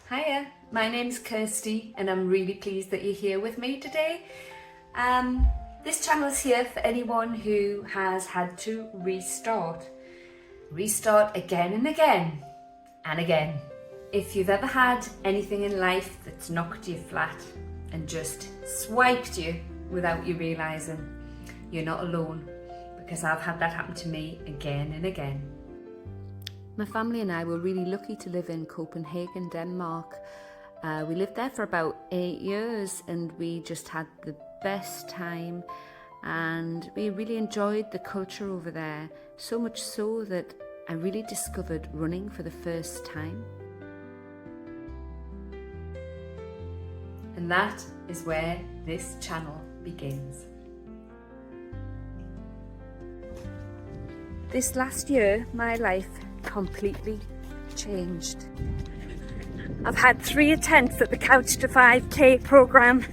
Hiya, my name's Kirstie and I'm really pleased that you're here with me today. This channel is here for anyone who has had to restart again and again and again. If you've ever had anything in life that's knocked you flat and just swiped you without you realising, you're not alone, because I've had that happen to me again and again. My family and I were really lucky to live in Copenhagen, Denmark. We lived there for about 8 years and we just had the best time, and we really enjoyed the culture over there, so much so that I really discovered running for the first time. And that is where this channel begins. This last year, my life completely changed. I've had 3 attempts at the Couch to 5K program.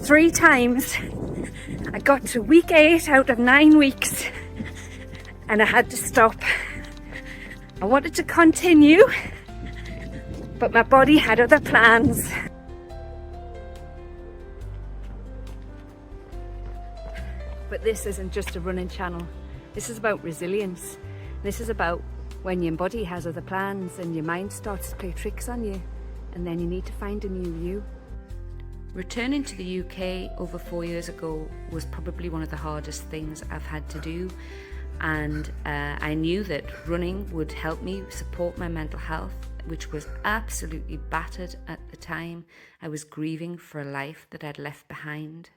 3 times. I got to week 8 out of 9 weeks and I had to stop. I wanted to continue, but my body had other plans. But this isn't just a running channel. This is about resilience. This is about when your body has other plans and your mind starts to play tricks on you, and then you need to find a new you. Returning to the UK over 4 years ago was probably one of the hardest things I've had to do, and I knew that running would help me support my mental health, which was absolutely battered at the time. I was grieving for a life that I'd left behind.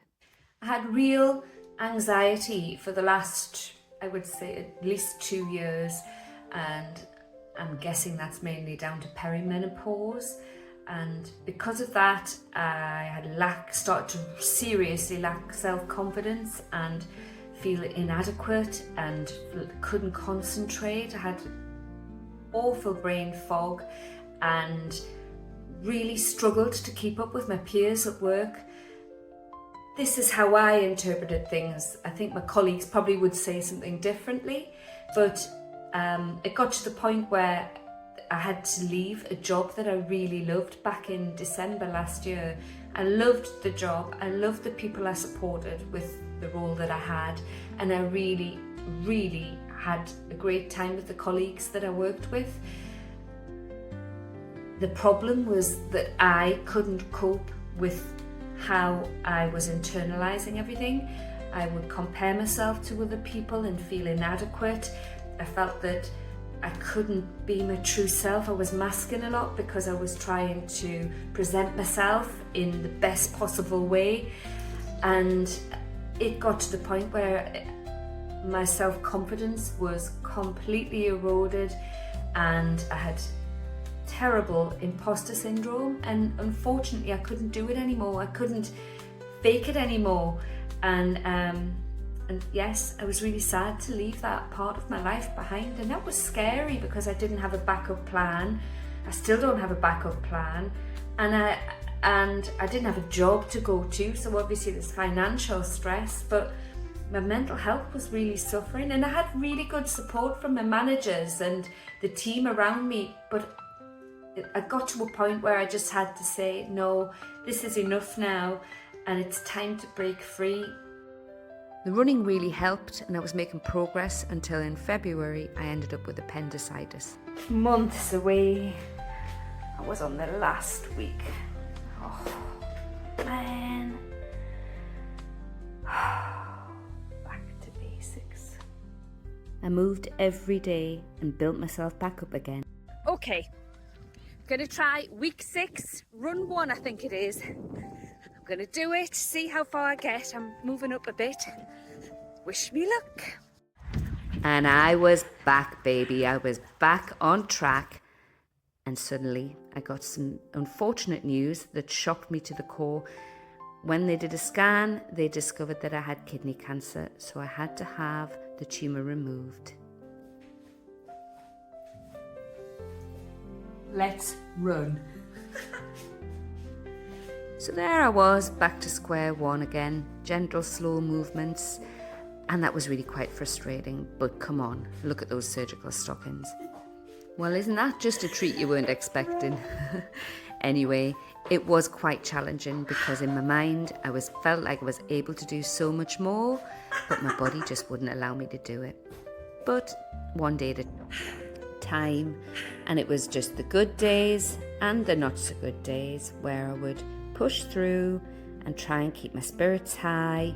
I had real anxiety for the last, I would say, at least 2 years, and I'm guessing that's mainly down to perimenopause. And because of that, I had started to seriously lack self-confidence and feel inadequate and couldn't concentrate. I had awful brain fog and really struggled to keep up with my peers at work. This is how I interpreted things. I think my colleagues probably would say something differently, but it got to the point where I had to leave a job that I really loved back in December last year. I loved the job, I loved the people I supported with the role that I had, and I really, really had a great time with the colleagues that I worked with. The problem was that I couldn't cope with how I was internalizing everything. I would compare myself to other people and feel inadequate. I felt that I couldn't be my true self. I was masking a lot because I was trying to present myself in the best possible way, and it got to the point where my self-confidence was completely eroded and I had terrible imposter syndrome, and unfortunately I couldn't do it anymore. I couldn't fake it anymore, and yes, I was really sad to leave that part of my life behind, and that was scary because I didn't have a backup plan. I still don't have a backup plan, and I didn't have a job to go to, so obviously there's financial stress, but my mental health was really suffering, and I had really good support from my managers and the team around me, but I got to a point where I just had to say, no, this is enough now, and it's time to break free. The running really helped, and I was making progress until in February I ended up with appendicitis. Months away. I was on the last week. Oh, man. Back to basics. I moved every day and built myself back up again. Okay, I'm gonna try week 6, run 1 I think it is. I'm gonna do it, see how far I get. I'm moving up a bit. Wish me luck. And I was back, baby. I was back on track. And suddenly I got some unfortunate news that shocked me to the core. When they did a scan, they discovered that I had kidney cancer, so I had to have the tumour removed. Let's run. So there I was, back to square one again, gentle, slow movements, and that was really quite frustrating, but come on, look at those surgical stockings. Well, isn't that just a treat you weren't expecting? Anyway, it was quite challenging because in my mind I felt like I was able to do so much more, but my body just wouldn't allow me to do it. But one day at a time, and it was just the good days and the not so good days where I would push through and try and keep my spirits high,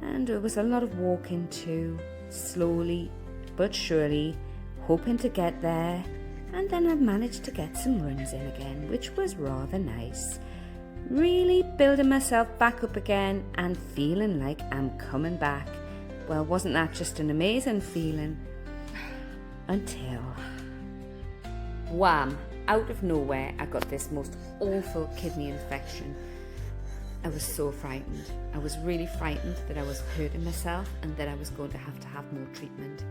and it was a lot of walking too, slowly but surely, hoping to get there. And then I managed to get some runs in again, which was rather nice. Really building myself back up again and feeling like I'm coming back. Well, wasn't that just an amazing feeling? Until, wham, out of nowhere, I got this most awful kidney infection. I was so frightened. I was really frightened that I was hurting myself and that I was going to have more treatment.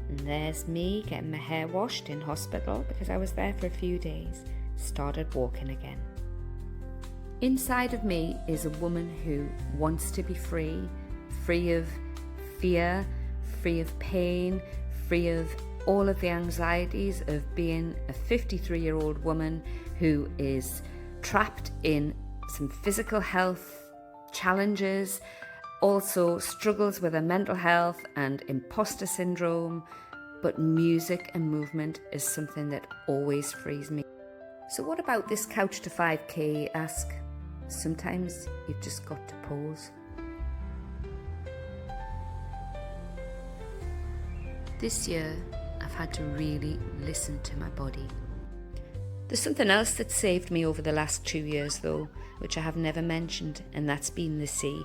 And there's me getting my hair washed in hospital because I was there for a few days. Started walking again. Inside of me is a woman who wants to be free of fear, free of pain, free of all of the anxieties of being a 53-year-old woman who is trapped in some physical health challenges, also struggles with her mental health and imposter syndrome, but music and movement is something that always frees me. So what about this couch to 5k, you ask? Sometimes you've just got to pause. This year, I've had to really listen to my body. There's something else that saved me over the last 2 years though, which I have never mentioned, and that's been the sea.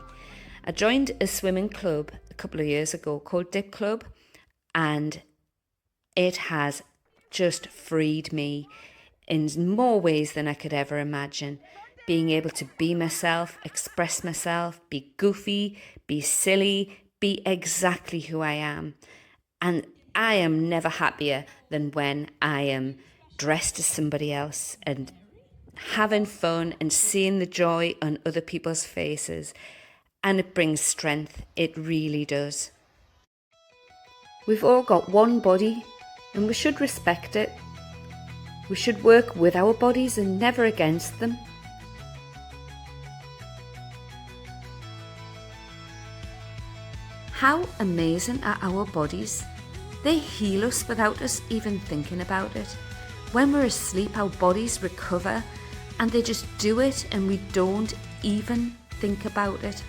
I joined a swimming club a couple of years ago called Dip Club, and it has just freed me in more ways than I could ever imagine. Being able to be myself, express myself, be goofy, be silly, be exactly who I am. And I am never happier than when I am dressed as somebody else and having fun and seeing the joy on other people's faces. And it brings strength, it really does. We've all got one body and we should respect it. We should work with our bodies and never against them. How amazing are our bodies? They heal us without us even thinking about it. When we're asleep, our bodies recover and they just do it and we don't even think about it.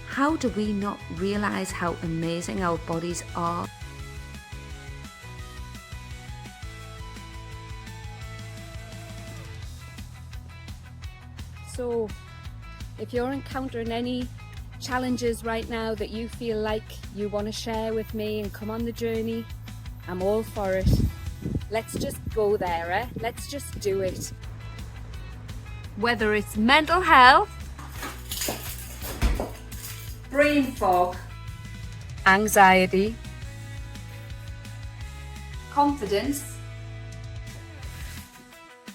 How do we not realise how amazing our bodies are? So, if you're encountering any challenges right now that you feel like you want to share with me and come on the journey, I'm all for it. Let's just go there, eh? Let's just do it. Whether it's mental health, brain fog, anxiety, confidence,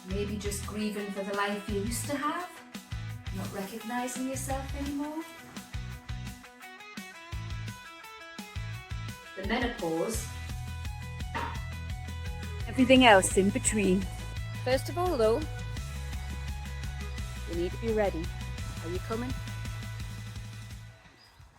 maybe just grieving for the life you used to have, not recognising yourself anymore, the menopause, everything else in between. First of all though, you need to be ready. Are you coming?